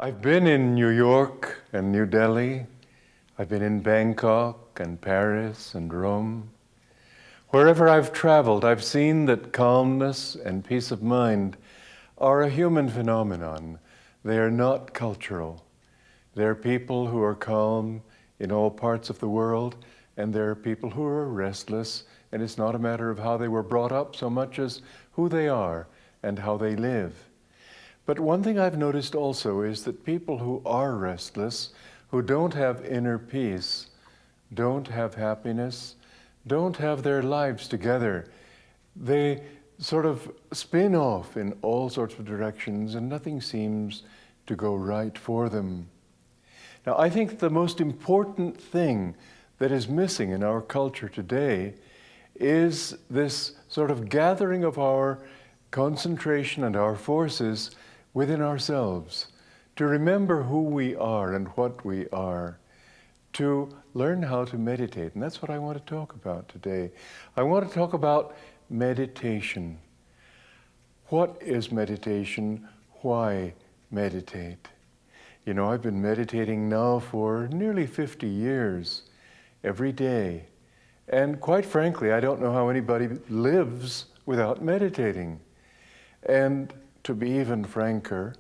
I've been in New York and New Delhi. I've been in Bangkok and Paris and Rome. Wherever I've traveled, I've seen that calmness and peace of mind are a human phenomenon. They are not cultural. There are people who are calm in all parts of the world, and there are people who are restless, and it's not a matter of how they were brought up so much as who they are and how they live. But one thing I've noticed also is that people who are restless, who don't have inner peace, don't have happiness, don't have their lives together, they sort of spin off in all sorts of directions and nothing seems to go right for them. Now, I think the most important thing that is missing in our culture today is this sort of gathering of our concentration and our forces within ourselves, to remember who we are and what we are, to learn how to meditate. And that's what I want to talk about today. I want to talk about meditation. What is meditation? Why meditate? You know, I've been meditating now for nearly 50 years, every day. And quite frankly, I don't know how anybody lives without meditating. And to be even franker,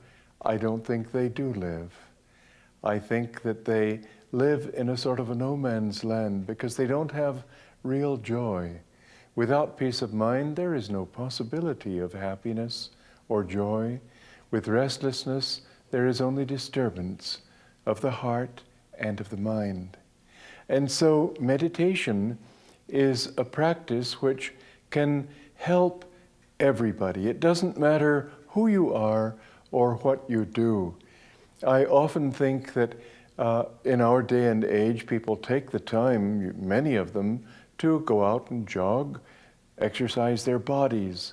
I don't think they do live. I think that they live in a sort of a no man's land because they don't have real joy. Without peace of mind, there is no possibility of happiness or joy. With restlessness, there is only disturbance of the heart and of the mind. And so meditation is a practice which can help everybody. It doesn't matter who you are or what you do. I often think that in our day and age, people take the time, many of them, to go out and jog, exercise their bodies.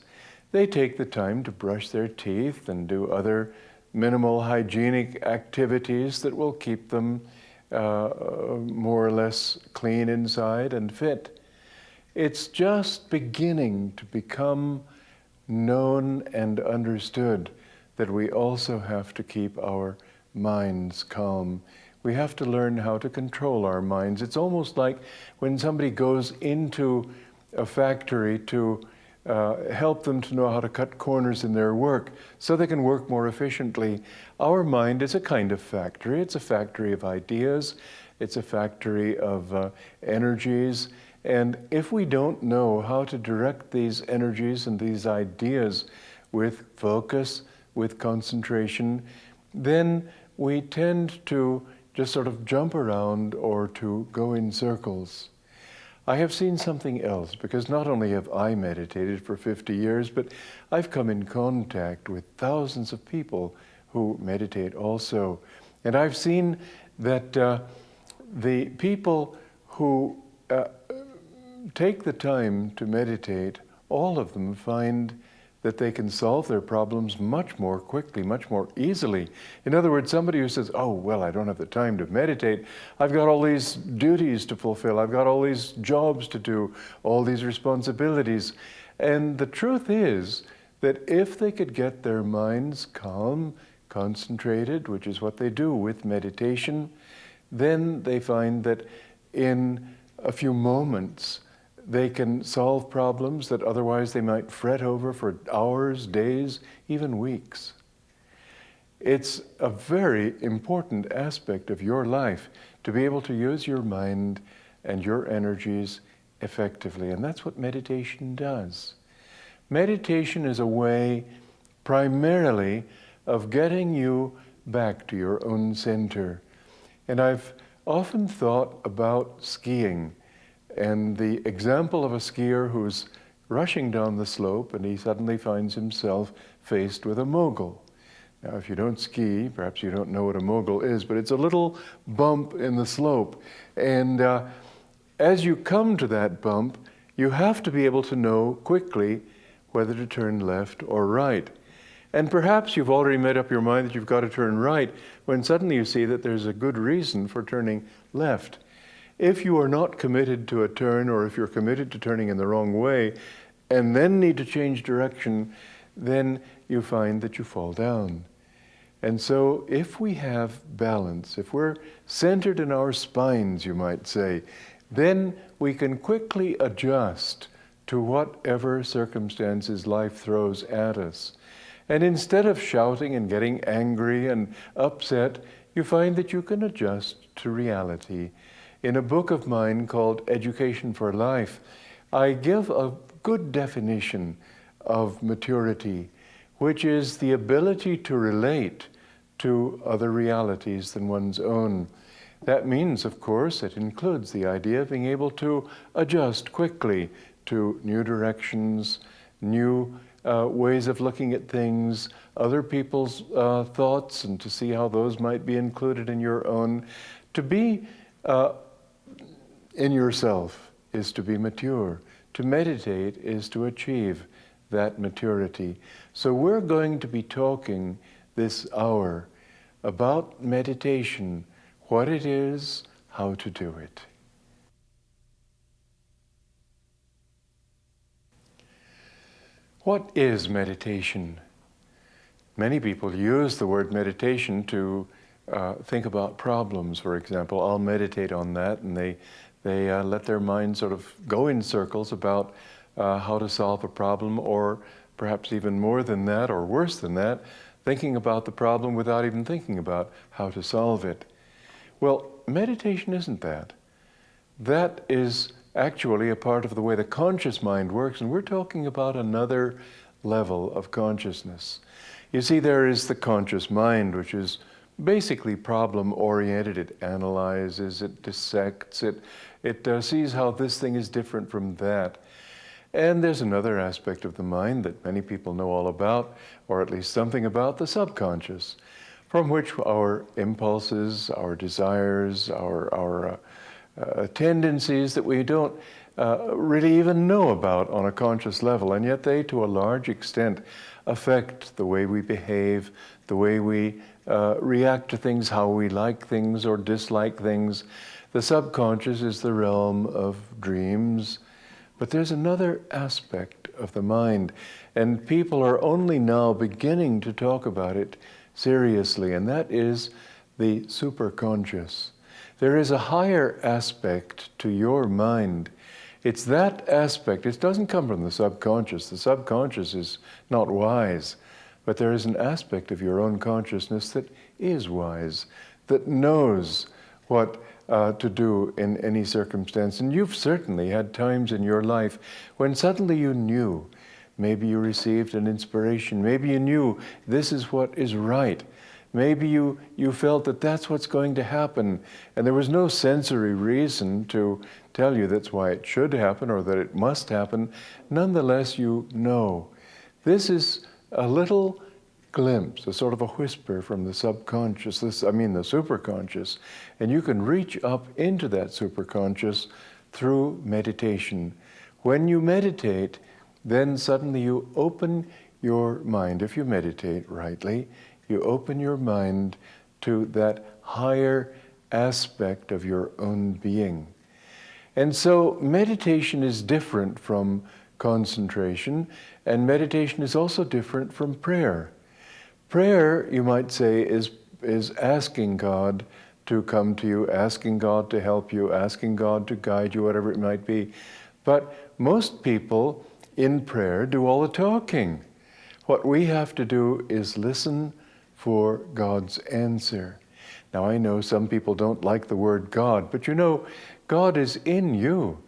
They take the time to brush their teeth and do other minimal hygienic activities that will keep them more or less clean inside and fit. It's just beginning to become known and understood that we also have to keep our minds calm. We have to learn how to control our minds. It's almost like when somebody goes into a factory to help them to know how to cut corners in their work so they can work more efficiently. Our mind is a kind of factory. It's a factory of ideas. It's a factory of energies. And if we don't know how to direct these energies and these ideas with focus, with concentration, then we tend to just sort of jump around or to go in circles. I have seen something else, because not only have I meditated for 50 years, but I've come in contact with thousands of people who meditate also. And I've seen that the people who take the time to meditate, all of them find that they can solve their problems much more quickly, much more easily. In other words, somebody who says, oh, well, I don't have the time to meditate. I've got all these duties to fulfill. I've got all these jobs to do, all these responsibilities. And the truth is that if they could get their minds calm, concentrated, which is what they do with meditation, then they find that in a few moments, they can solve problems that otherwise they might fret over for hours, days, even weeks. It's a very important aspect of your life to be able to use your mind and your energies effectively, and that's what meditation does. Meditation is a way primarily of getting you back to your own center. And I've often thought about skiing and the example of a skier who's rushing down the slope and he suddenly finds himself faced with a mogul. Now, if you don't ski, perhaps you don't know what a mogul is, but it's a little bump in the slope. And as you come to that bump, you have to be able to know quickly whether to turn left or right. And perhaps you've already made up your mind that you've got to turn right when suddenly you see that there's a good reason for turning left. If you are not committed to a turn, or if you're committed to turning in the wrong way and then need to change direction, then you find that you fall down. And so if we have balance, if we're centered in our spines, you might say, then we can quickly adjust to whatever circumstances life throws at us. And instead of shouting and getting angry and upset, you find that you can adjust to reality. In a book of mine called Education for Life, I give a good definition of maturity, which is the ability to relate to other realities than one's own. That means, of course, it includes the idea of being able to adjust quickly to new directions, new ways of looking at things, other people's thoughts, and to see how those might be included in your own. To be in yourself is to be mature. To meditate is to achieve that maturity. So we're going to be talking this hour about meditation, what it is, how to do it. What is meditation? Many people use the word meditation to think about problems, for example. I'll meditate on that, and they let their mind sort of go in circles about how to solve a problem, or perhaps even more than that, or worse than that, thinking about the problem without even thinking about how to solve it. Well, meditation isn't that. That is actually a part of the way the conscious mind works, and we're talking about another level of consciousness. You see, there is the conscious mind, which is basically problem-oriented. It analyzes, it dissects, it sees how this thing is different from that. And there's another aspect of the mind that many people know all about, or at least something about, the subconscious, from which our impulses, our desires, our tendencies that we don't really even know about on a conscious level, and yet they, to a large extent, affect the way we behave, the way we react to things, how we like things or dislike things. The subconscious is the realm of dreams, but there's another aspect of the mind, and people are only now beginning to talk about it seriously, and that is the superconscious. There is a higher aspect to your mind. It's that aspect. It doesn't come from the subconscious. The subconscious is not wise, but there is an aspect of your own consciousness that is wise, that knows what to do in any circumstance. And you've certainly had times in your life when suddenly you knew. Maybe you received an inspiration. Maybe you knew this is what is right. Maybe you felt that that's what's going to happen, and there was no sensory reason to tell you that's why it should happen or that it must happen. Nonetheless, you know. This is a little glimpse, a sort of a whisper from the subconscious, the superconscious, and you can reach up into that superconscious through meditation. When you meditate, then suddenly you open your mind. If you meditate rightly, you open your mind to that higher aspect of your own being. And so meditation is different from concentration, and meditation is also different from prayer. Prayer, you might say, is asking God to come to you, asking God to help you, asking God to guide you, whatever it might be. But most people in prayer do all the talking. What we have to do is listen for God's answer. Now, I know some people don't like the word God, but you know, God is in you,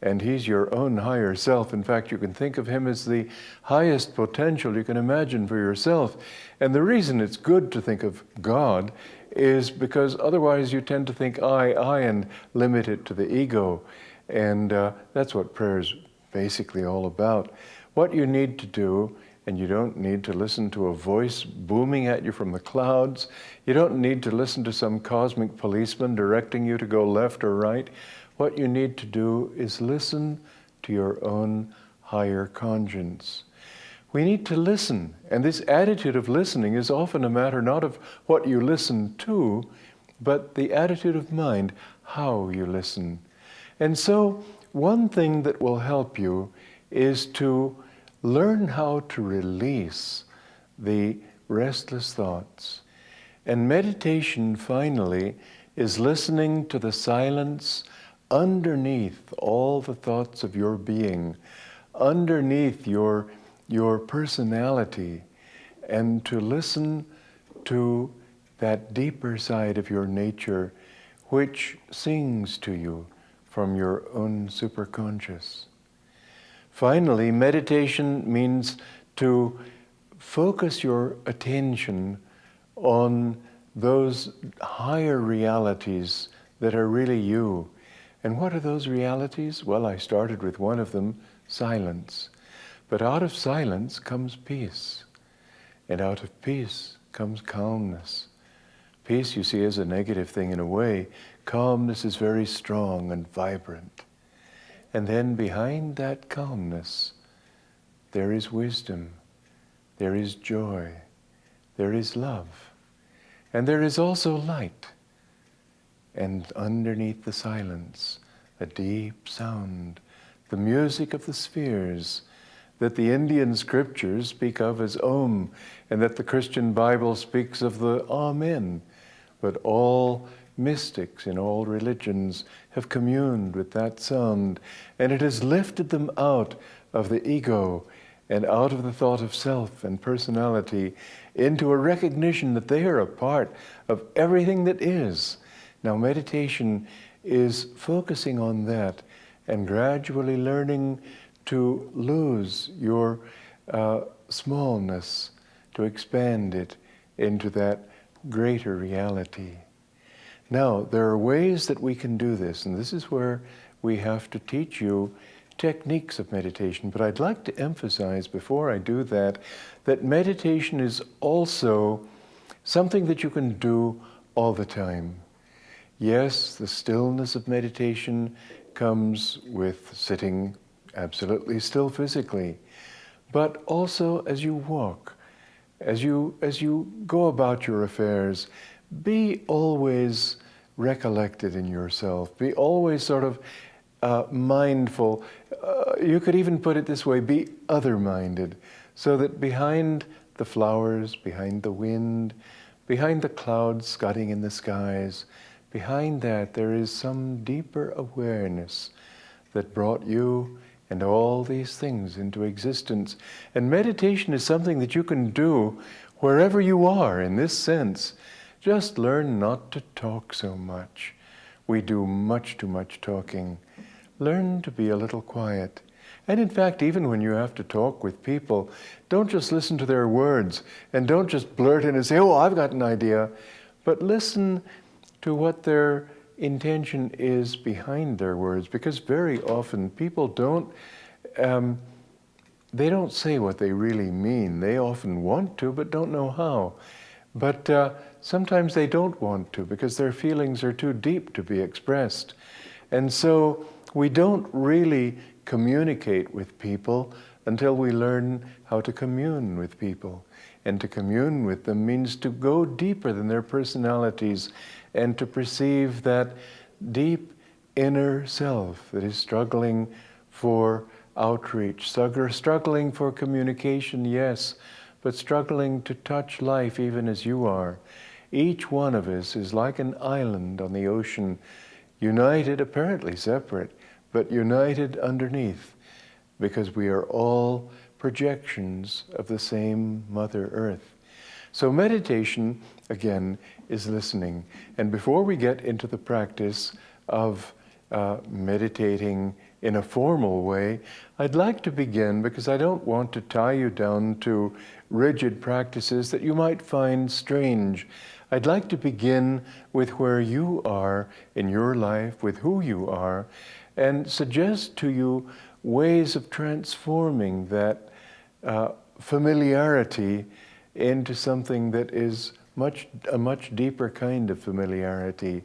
and He's your own higher self. In fact, you can think of Him as the highest potential you can imagine for yourself. And the reason it's good to think of God is because otherwise you tend to think I, and limit it to the ego. And that's what prayer is basically all about. What you need to do, and you don't need to listen to a voice booming at you from the clouds. You don't need to listen to some cosmic policeman directing you to go left or right. What you need to do is listen to your own higher conscience. We need to listen, and this attitude of listening is often a matter not of what you listen to, but the attitude of mind, how you listen. And so, one thing that will help you is to learn how to release the restless thoughts. And meditation, finally, is listening to the silence underneath all the thoughts of your being, underneath your personality, and to listen to that deeper side of your nature which sings to you from your own superconscious. Finally, meditation means to focus your attention on those higher realities that are really you. And what are those realities? Well, I started with one of them, silence. But out of silence comes peace. And out of peace comes calmness. Peace, you see, is a negative thing in a way. Calmness is very strong and vibrant. And then behind that calmness, there is wisdom, there is joy, there is love, and there is also light. And underneath the silence, a deep sound, the music of the spheres that the Indian scriptures speak of as Om, and that the Christian Bible speaks of the Amen. But all mystics in all religions have communed with that sound, and it has lifted them out of the ego and out of the thought of self and personality into a recognition that they are a part of everything that is. Now, meditation is focusing on that and gradually learning to lose your smallness, to expand it into that greater reality. Now, there are ways that we can do this, and this is where we have to teach you techniques of meditation. But I'd like to emphasize before I do that, that meditation is also something that you can do all the time. Yes, the stillness of meditation comes with sitting absolutely still physically, but also as you walk, as you go about your affairs, be always recollected in yourself. Be always sort of mindful. You could even put it this way, be other-minded, so that behind the flowers, behind the wind, behind the clouds scudding in the skies, behind that there is some deeper awareness that brought you and all these things into existence. And meditation is something that you can do wherever you are in this sense. Just learn not to talk so much. We do much too much talking. Learn to be a little quiet. And in fact, even when you have to talk with people, don't just listen to their words and don't just blurt in and say, oh, I've got an idea, but listen to what their intention is behind their words, because very often people don't say what they really mean. They often want to, but don't know how. But sometimes they don't want to because their feelings are too deep to be expressed. And so we don't really communicate with people until we learn how to commune with people. And to commune with them means to go deeper than their personalities and to perceive that deep inner self that is struggling for outreach, struggling for communication, yes, but struggling to touch life even as you are. Each one of us is like an island on the ocean, united, apparently separate, but united underneath, because we are all projections of the same Mother Earth. So meditation, again, is listening. And before we get into the practice of meditating in a formal way, I'd like to begin, because I don't want to tie you down to rigid practices that you might find strange. I'd like to begin with where you are in your life, with who you are, and suggest to you ways of transforming that familiarity into something that is a much deeper kind of familiarity.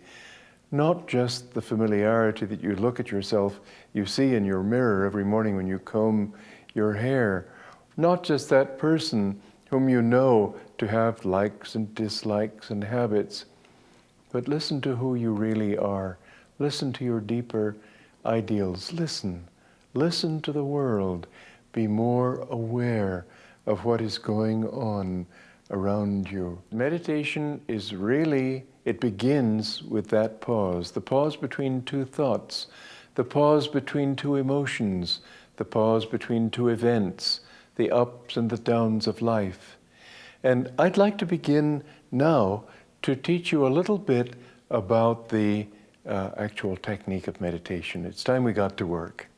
Not just the familiarity that you look at yourself, you see in your mirror every morning when you comb your hair. Not just that person whom you know to have likes and dislikes and habits, but listen to who you really are. Listen to your deeper ideals. Listen. Listen to the world. Be more aware of what is going on around you. Meditation is really, it begins with that pause, the pause between two thoughts, the pause between two emotions, the pause between two events, the ups and the downs of life. And I'd like to begin now to teach you a little bit about the actual technique of meditation. It's time we got to work.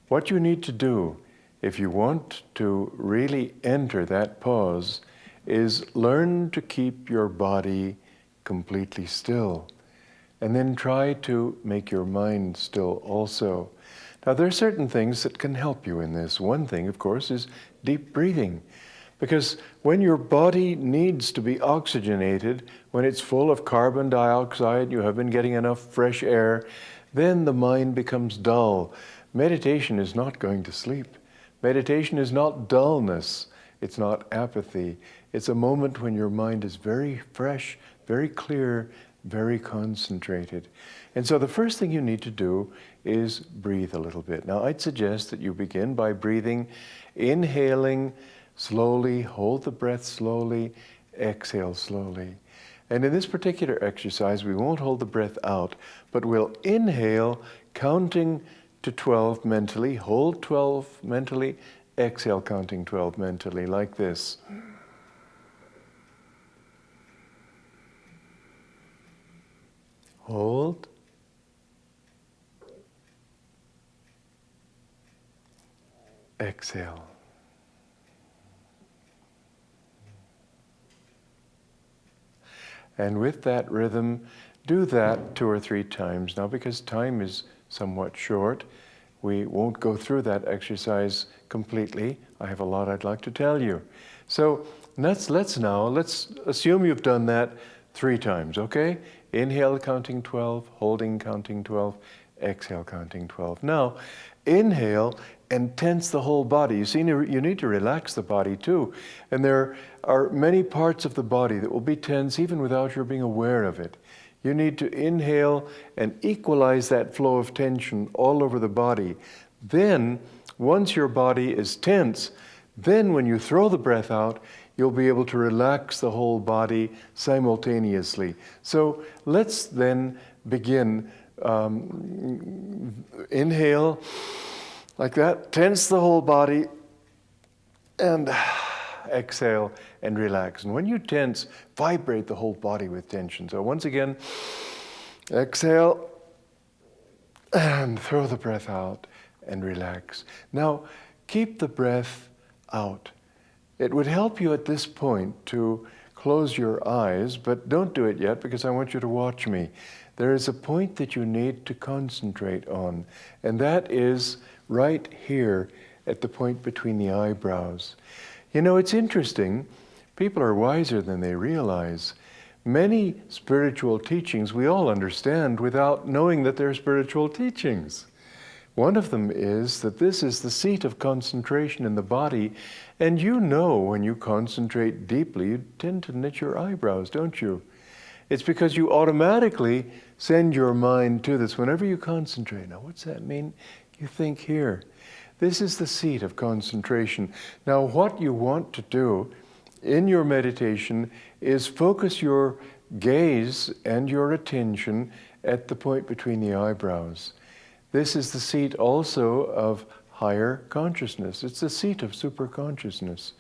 What you need to do if you want to really enter that pause is learn to keep your body completely still, and then try to make your mind still also. Now, there are certain things that can help you in this. One thing, of course, is deep breathing. Because when your body needs to be oxygenated, when it's full of carbon dioxide, you haven't been getting enough fresh air, then the mind becomes dull. Meditation is not going to sleep. Meditation is not dullness. It's not apathy. It's a moment when your mind is very fresh, very clear, very concentrated. And so the first thing you need to do is breathe a little bit. Now, I'd suggest that you begin by breathing, inhaling slowly, hold the breath slowly, exhale slowly. And in this particular exercise, we won't hold the breath out, but we'll inhale, counting to 12 mentally, hold 12 mentally, exhale counting 12 mentally, like this. Hold. Exhale. And with that rhythm, do that 2 or 3 times. Now, because time is somewhat short, we won't go through that exercise completely. I have a lot I'd like to tell you. So let's assume you've done that 3 times, okay? Inhale counting 12, holding counting 12, exhale counting 12. Now, inhale and tense the whole body. You see, you need to relax the body too. And there are many parts of the body that will be tense even without your being aware of it. You need to inhale and equalize that flow of tension all over the body. Then, once your body is tense, then when you throw the breath out, you'll be able to relax the whole body simultaneously. So let's then begin. Inhale like that, tense the whole body, and exhale and relax. And when you tense, vibrate the whole body with tension. So once again, exhale and throw the breath out and relax. Now, keep the breath out. It would help you at this point to close your eyes, but don't do it yet because I want you to watch me. There is a point that you need to concentrate on, and that is right here at the point between the eyebrows. You know, it's interesting. People are wiser than they realize. Many spiritual teachings we all understand without knowing that they're spiritual teachings. One of them is that this is the seat of concentration in the body, and you know when you concentrate deeply, you tend to knit your eyebrows, don't you? It's because you automatically send your mind to this whenever you concentrate. Now, what's that mean? You think here. This is the seat of concentration. Now, what you want to do in your meditation is focus your gaze and your attention at the point between the eyebrows. This is the seat also of higher consciousness. It's the seat of superconsciousness.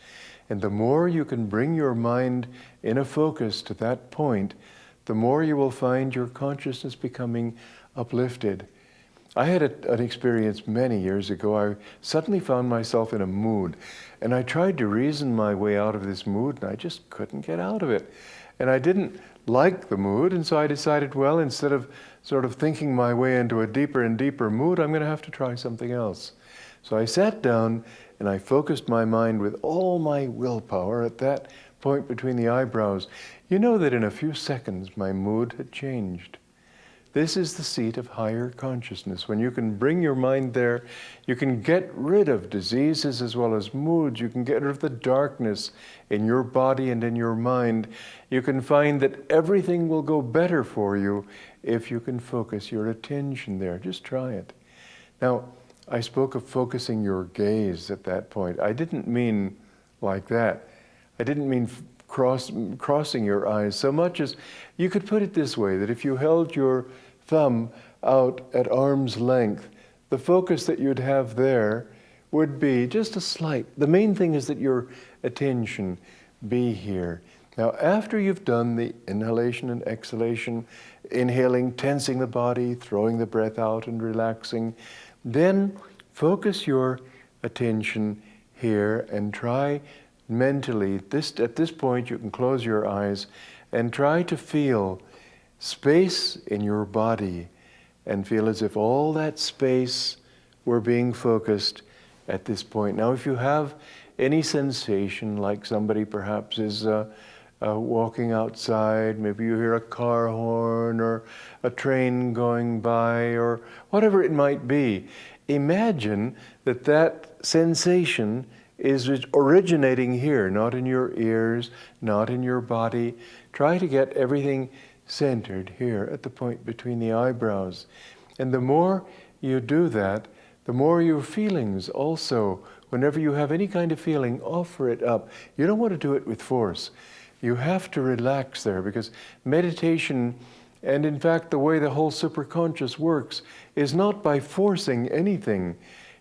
And the more you can bring your mind in a focus to that point, the more you will find your consciousness becoming uplifted. I had an experience many years ago. I suddenly found myself in a mood, and I tried to reason my way out of this mood, and I just couldn't get out of it. And I didn't like the mood, and so I decided, well, instead of sort of thinking my way into a deeper and deeper mood, I'm going to have to try something else. So I sat down, and I focused my mind with all my willpower at that point between the eyebrows. You know that in a few seconds, my mood had changed. This is the seat of higher consciousness. When you can bring your mind there, you can get rid of diseases as well as moods. You can get rid of the darkness in your body and in your mind. You can find that everything will go better for you if you can focus your attention there. Just try it. Now, I spoke of focusing your gaze at that point. I didn't mean like that. I didn't mean crossing your eyes so much as, you could put it this way, that if you held your thumb out at arm's length, the focus that you'd have there would be just a slight. The main thing is that your attention be here. Now, after you've done the inhalation and exhalation, inhaling, tensing the body, throwing the breath out and relaxing, then focus your attention here and try mentally, at this point you can close your eyes and try to feel space in your body and feel as if all that space were being focused at this point. Now, if you have any sensation, like somebody perhaps is walking outside, maybe you hear a car horn or a train going by or whatever it might be, imagine that that sensation is originating here, not in your ears, not in your body. Try to get everything centered here at the point between the eyebrows. And the more you do that, the more your feelings also, whenever you have any kind of feeling, offer it up. You don't want to do it with force. You have to relax there, because meditation, and in fact the way the whole superconscious works, is not by forcing anything.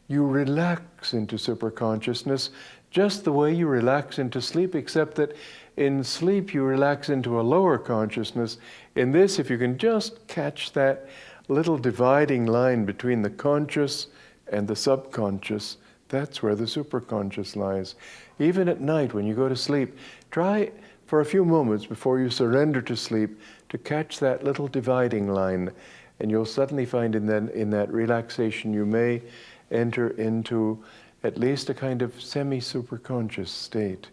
You relax into superconsciousness just the way you relax into sleep, except that in sleep you relax into a lower consciousness. In this, if you can just catch that little dividing line between the conscious and the subconscious, that's where the superconscious lies. Even at night when you go to sleep, try for a few moments before you surrender to sleep to catch that little dividing line, and you'll suddenly find in that relaxation you may enter into at least a kind of semi-superconscious state.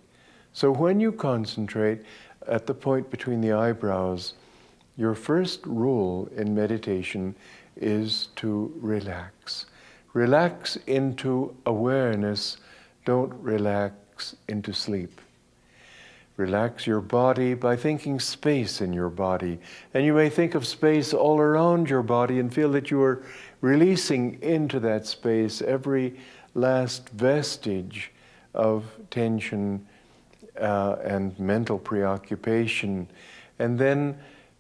So when you concentrate at the point between the eyebrows, your first rule in meditation is to relax. Relax into awareness, don't relax into sleep. Relax your body by thinking space in your body. And you may think of space all around your body and feel that you are releasing into that space every last vestige of tension and mental preoccupation. And then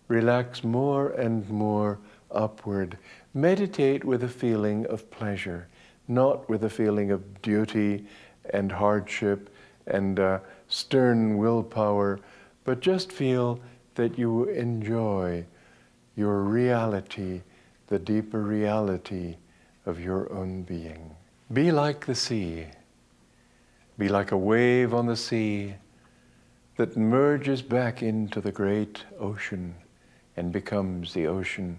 relax more and more upward. Meditate with a feeling of pleasure, not with a feeling of duty and hardship and stern willpower, but just feel that you enjoy your reality, the deeper reality of your own being. Be like the sea. Be like a wave on the sea that merges back into the great ocean and becomes the ocean.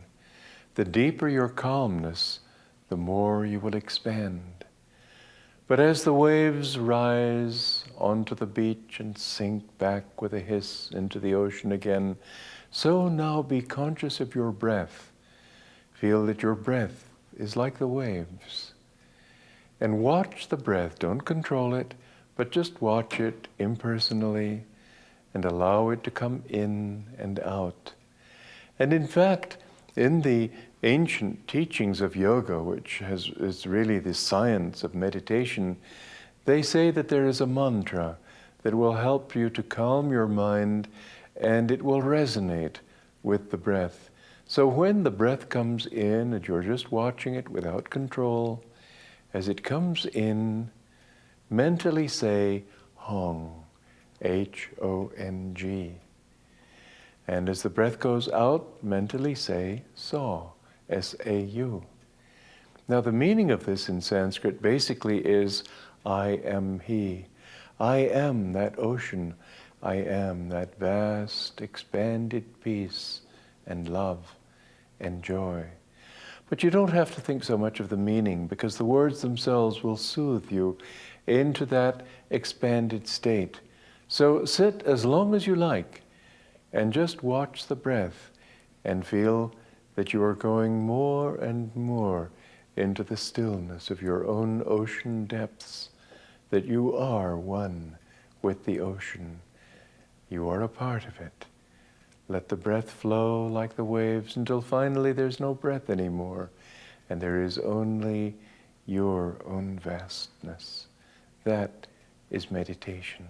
The deeper your calmness, the more you will expand. But as the waves rise onto the beach and sink back with a hiss into the ocean again, so now be conscious of your breath. Feel that your breath is like the waves. And watch the breath. Don't control it, but just watch it impersonally and allow it to come in and out. And in fact, in the ancient teachings of yoga, which is really the science of meditation, they say that there is a mantra that will help you to calm your mind, and it will resonate with the breath. So when the breath comes in and you're just watching it without control, as it comes in, mentally say Hong, H-O-N-G. And as the breath goes out, mentally say Saw, S-A-U. Now the meaning of this in Sanskrit basically is I am He. I am that ocean. I am that vast, expanded peace and love and joy. But you don't have to think so much of the meaning, because the words themselves will soothe you into that expanded state. So sit as long as you like and just watch the breath and feel that you are going more and more into the stillness of your own ocean depths, that you are one with the ocean. You are a part of it. Let the breath flow like the waves until finally there's no breath anymore, and there is only your own vastness. That is meditation.